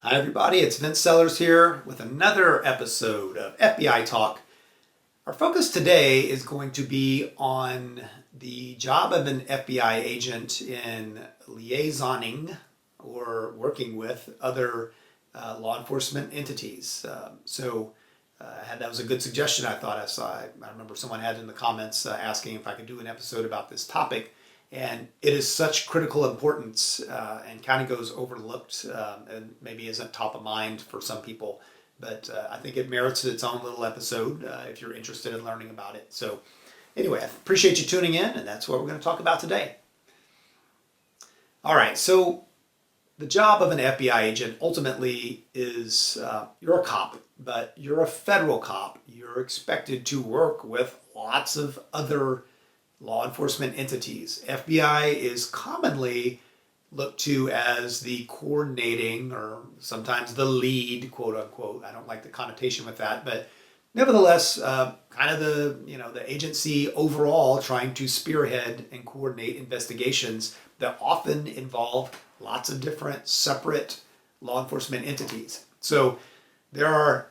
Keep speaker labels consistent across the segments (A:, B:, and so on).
A: Hi everybody, it's Vince Sellers here with another episode of FBI Talk. Our focus today is going to be on the job of an FBI agent in liaisoning or working with other law enforcement entities. That was a good suggestion. I thought I remember someone had in the comments asking if I could do an episode about this topic. And it is such critical importance and kind of goes overlooked and maybe isn't top of mind for some people. But I think it merits its own little episode if you're interested in learning about it. So anyway, I appreciate you tuning in, and that's what we're going to talk about today. All right, so the job of an FBI agent ultimately is you're a cop, but you're a federal cop. You're expected to work with lots of other law enforcement entities. FBI is commonly looked to as the coordinating or sometimes the lead, quote unquote. I don't like the connotation with that, but nevertheless, kind of the agency overall trying to spearhead and coordinate investigations that often involve lots of different separate law enforcement entities. So there are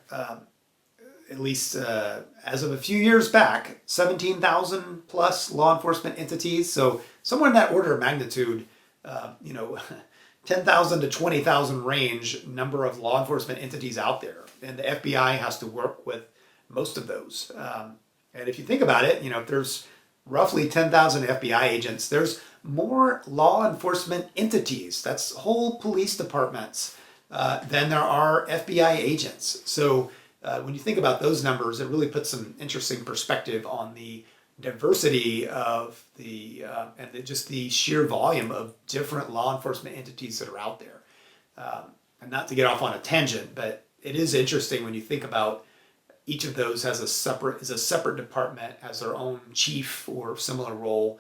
A: at least as of a few years back, 17,000 plus law enforcement entities. So somewhere in that order of magnitude, 10,000 to 20,000 range number of law enforcement entities out there. And the FBI has to work with most of those. And if you think about it, if there's roughly 10,000 FBI agents, there's more law enforcement entities, that's whole police departments, than there are FBI agents. So when you think about those numbers, it really puts some interesting perspective on the diversity of just the sheer volume of different law enforcement entities that are out there. And not to get off on a tangent, but it is interesting when you think about each of those is a separate department, has their own chief or similar role,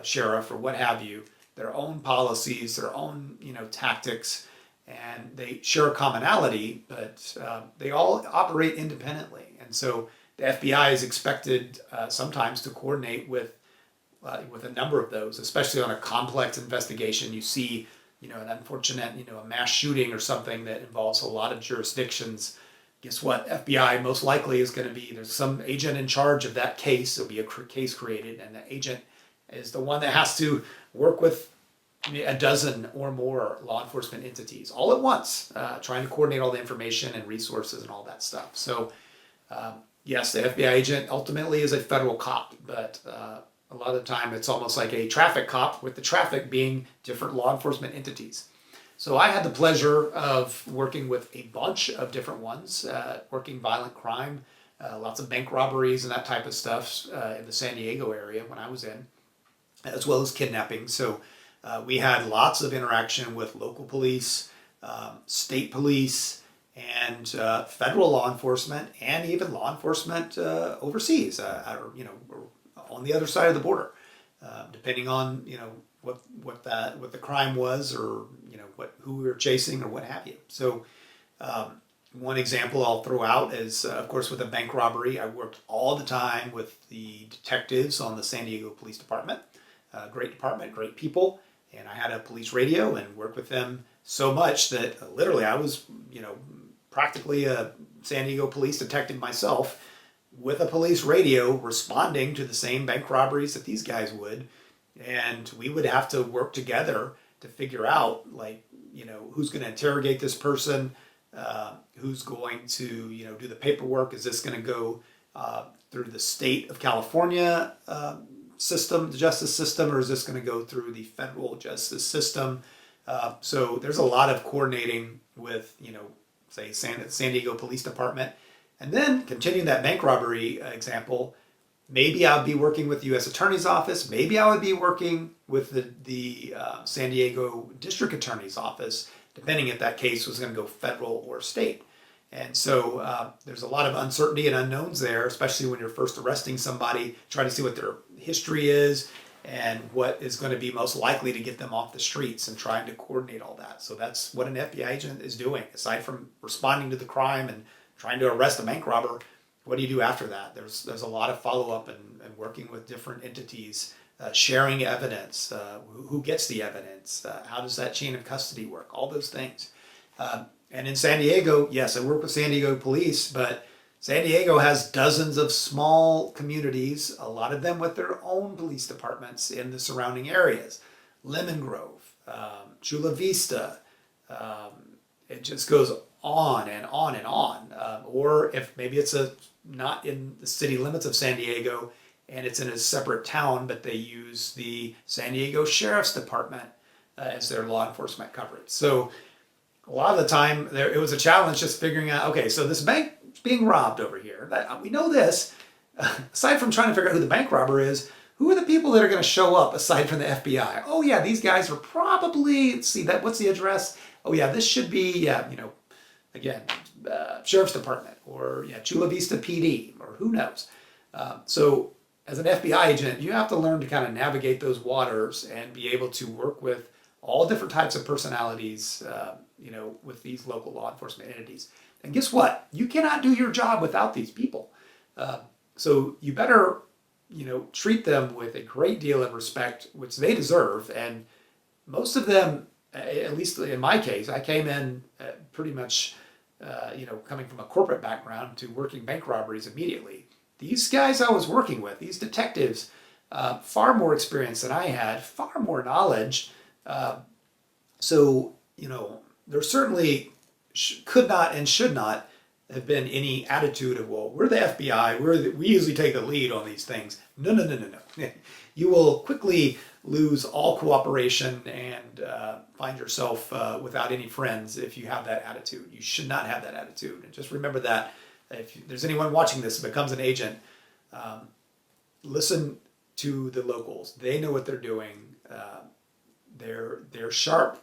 A: sheriff or what have you, their own policies, their own tactics. And they share a commonality, but they all operate independently. And so the FBI is expected sometimes to coordinate with a number of those, especially on a complex investigation. You see, an unfortunate, a mass shooting or something that involves a lot of jurisdictions. Guess what? FBI most likely is going to be, there's some agent in charge of that case. There'll be a case created, and the agent is the one that has to work with a dozen or more law enforcement entities all at once, trying to coordinate all the information and resources and all that stuff. So yes, the FBI agent ultimately is a federal cop, but a lot of the time it's almost like a traffic cop, with the traffic being different law enforcement entities. So I had the pleasure of working with a bunch of different ones, working violent crime, lots of bank robberies and that type of stuff in the San Diego area when I was in, as well as kidnapping. So we had lots of interaction with local police, state police, and federal law enforcement, and even law enforcement overseas, on the other side of the border, depending on what the crime was, or who we were chasing or what have you. So one example I'll throw out is, of course, with a bank robbery. I worked all the time with the detectives on the San Diego Police Department. Great department, great people. And I had a police radio and worked with them so much that literally I was, practically a San Diego police detective myself, with a police radio responding to the same bank robberies that these guys would. And we would have to work together to figure out, who's going to interrogate this person, who's going to, do the paperwork. Is this going to go through the state of California system, the justice system, or is this going to go through the federal justice system? So there's a lot of coordinating with, say, San Diego Police Department. And then continuing that bank robbery example, maybe I'll be working with the U.S. Attorney's Office. Maybe I would be working with the San Diego District Attorney's Office, depending if that case was going to go federal or state. And so there's a lot of uncertainty and unknowns there, especially when you're first arresting somebody, trying to see what their history is and what is going to be most likely to get them off the streets, and trying to coordinate all that. So that's what an FBI agent is doing. Aside from responding to the crime and trying to arrest a bank robber, what do you do after that? There's a lot of follow-up and working with different entities, sharing evidence, who gets the evidence, how does that chain of custody work, all those things. And in San Diego, yes, I work with San Diego police, but San Diego has dozens of small communities, a lot of them with their own police departments in the surrounding areas. Lemon Grove, Chula Vista, it just goes on and on and on. Or if maybe it's not in the city limits of San Diego and it's in a separate town, but they use the San Diego Sheriff's Department as their law enforcement coverage. So a lot of the time it was a challenge just figuring out, okay, so this bank is being robbed over here. We know this. Aside from trying to figure out who the bank robber is, who are the people that are going to show up aside from the FBI? Oh yeah, these guys are probably, let's see, what's the address? Oh yeah, this should be, again, Sheriff's Department or Chula Vista PD or who knows. So as an FBI agent, you have to learn to kind of navigate those waters and be able to work with all different types of personalities, with these local law enforcement entities. And guess what? You cannot do your job without these people. So you better, treat them with a great deal of respect, which they deserve. And most of them, at least in my case, I came in pretty much, coming from a corporate background to working bank robberies immediately. These guys I was working with, these detectives, far more experience than I had, far more knowledge. So, there certainly could not and should not have been any attitude of, well, we're the FBI, we usually take the lead on these things. No. You will quickly lose all cooperation and find yourself without any friends if you have that attitude. You should not have that attitude. And just remember that if there's anyone watching this who becomes an agent, listen to the locals. They know what they're doing. They're sharp.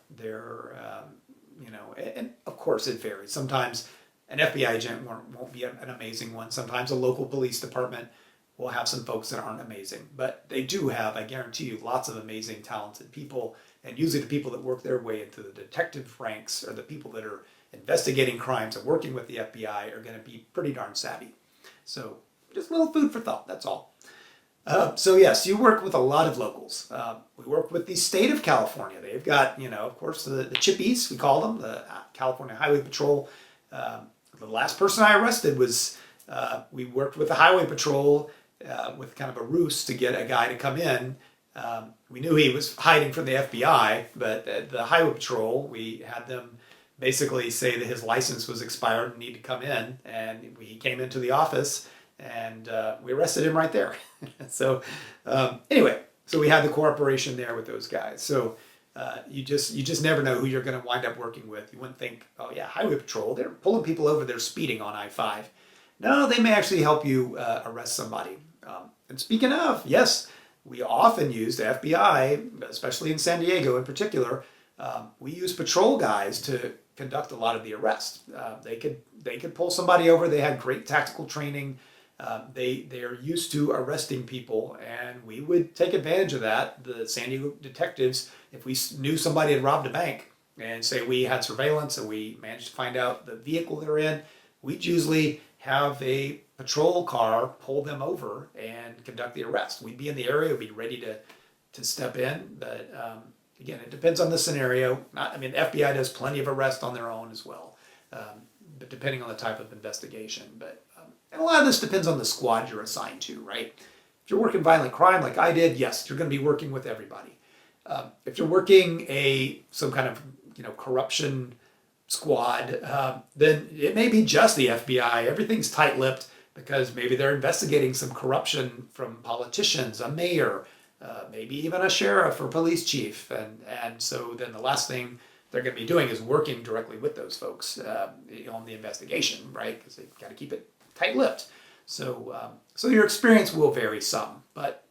A: And of course it varies. Sometimes an FBI agent won't be an amazing one. Sometimes a local police department will have some folks that aren't amazing. But they do have, I guarantee you, lots of amazing, talented people. And usually the people that work their way into the detective ranks are the people that are investigating crimes and working with the FBI are going to be pretty darn savvy. So just a little food for thought, that's all. So yes, you work with a lot of locals. We work with the state of California. They've got, of course, the chippies, we call them, the California Highway Patrol. The last person I arrested was, we worked with the Highway Patrol with kind of a ruse to get a guy to come in. We knew he was hiding from the FBI, but the Highway Patrol, we had them basically say that his license was expired and need to come in. And he came into the office and we arrested him right there. So anyway, so we had the cooperation there with those guys. So you just never know who you're going to wind up working with. You wouldn't think, oh yeah, Highway Patrol, they're pulling people over, they're speeding on I-5. No, they may actually help you arrest somebody. And speaking of, yes, we often use the FBI, especially in San Diego in particular. We use patrol guys to conduct a lot of the arrests. They could pull somebody over. They had great tactical training. They are used to arresting people, and we would take advantage of that. The San Diego detectives, if we knew somebody had robbed a bank, and say we had surveillance and we managed to find out the vehicle they're in, we'd usually have a patrol car pull them over and conduct the arrest. We'd be in the area, we'd be ready to step in, but again, it depends on the scenario. The FBI does plenty of arrests on their own as well, but depending on the type of investigation. But and a lot of this depends on the squad you're assigned to, right? If you're working violent crime like I did, yes, you're going to be working with everybody. If you're working some kind of corruption squad, then it may be just the FBI. Everything's tight-lipped because maybe they're investigating some corruption from politicians, a mayor, maybe even a sheriff or police chief. And so then the last thing they're going to be doing is working directly with those folks on the investigation, right? Because they've got to keep it tight-lipped. So your experience will vary some, but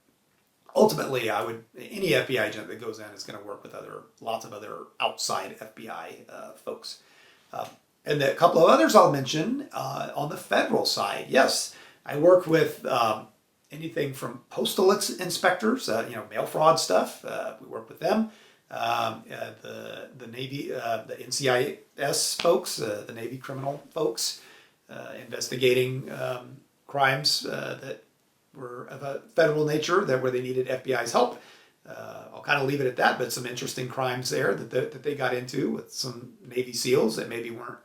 A: ultimately, any FBI agent that goes in is going to work with lots of other outside FBI folks. And a couple of others I'll mention on the federal side. Yes, I work with anything from postal inspectors, mail fraud stuff. We work with them. The Navy, the NCIS folks, the Navy criminal folks, investigating crimes that were of a federal nature where they needed FBI's help. I'll kind of leave it at that, but some interesting crimes there that they got into with some Navy SEALs that maybe weren't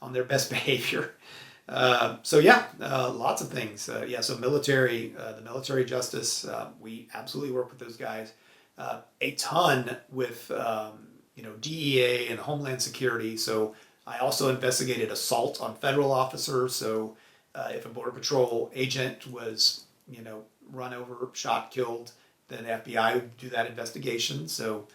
A: on their best behavior. So yeah, lots of things. Yeah, so military, the military justice, we absolutely work with those guys. A ton with DEA and Homeland Security. So I also investigated assault on federal officers. So if a Border Patrol agent was run over, shot, killed, then the FBI would do that investigation. So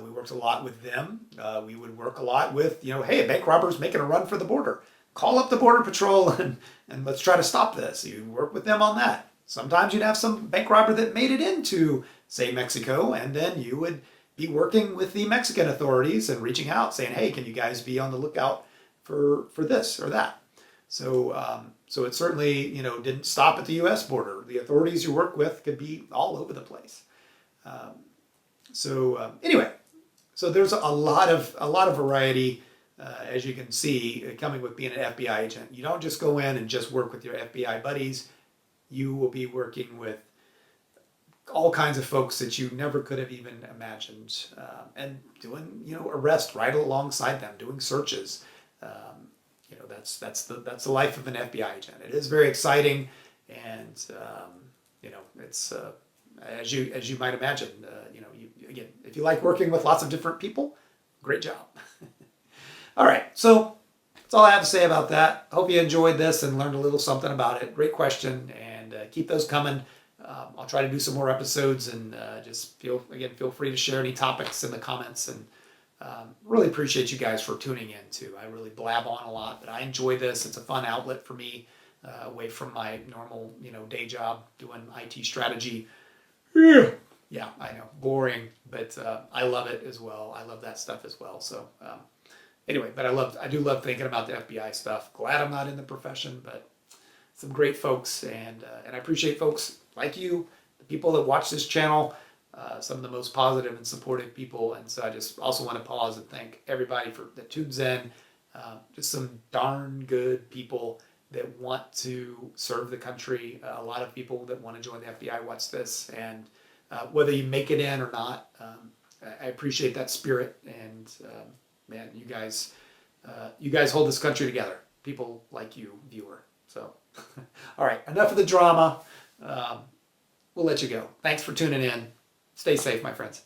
A: we worked a lot with them. We would work a lot with, hey, a bank robber's making a run for the border. Call up the Border Patrol and let's try to stop this. You work with them on that. Sometimes you'd have some bank robber that made it into, say, Mexico, and then you would be working with the Mexican authorities and reaching out saying, hey, can you guys be on the lookout for this or that? So so it certainly didn't stop at the U.S. border. The authorities you work with could be all over the place. Anyway, so there's a lot of variety. As you can see, coming with being an FBI agent. You don't just go in and just work with your FBI buddies. You will be working with all kinds of folks that you never could have even imagined, and doing arrest right alongside them, doing searches. That's the life of an FBI agent. It is very exciting, and it's as you might imagine. Again, if you like working with lots of different people, great job. All right, so that's all I have to say about that. Hope you enjoyed this and learned a little something about it. Great question, and keep those coming. I'll try to do some more episodes, and just feel free to share any topics in the comments. And really appreciate you guys for tuning in too. I really blab on a lot, but I enjoy this. It's a fun outlet for me, away from my normal day job doing IT strategy. Yeah, I know, boring, but I love it as well. I love that stuff as well. So. Anyway, but I do love thinking about the FBI stuff. Glad I'm not in the profession, but some great folks, and I appreciate folks like you, the people that watch this channel, some of the most positive and supportive people. And so I just also want to pause and thank everybody that tunes in. Just some darn good people that want to serve the country. A lot of people that want to join the FBI watch this, and whether you make it in or not, I appreciate that spirit. And man, you guys hold this country together. People like you, viewer. So, all right, enough of the drama. We'll let you go. Thanks for tuning in. Stay safe, my friends.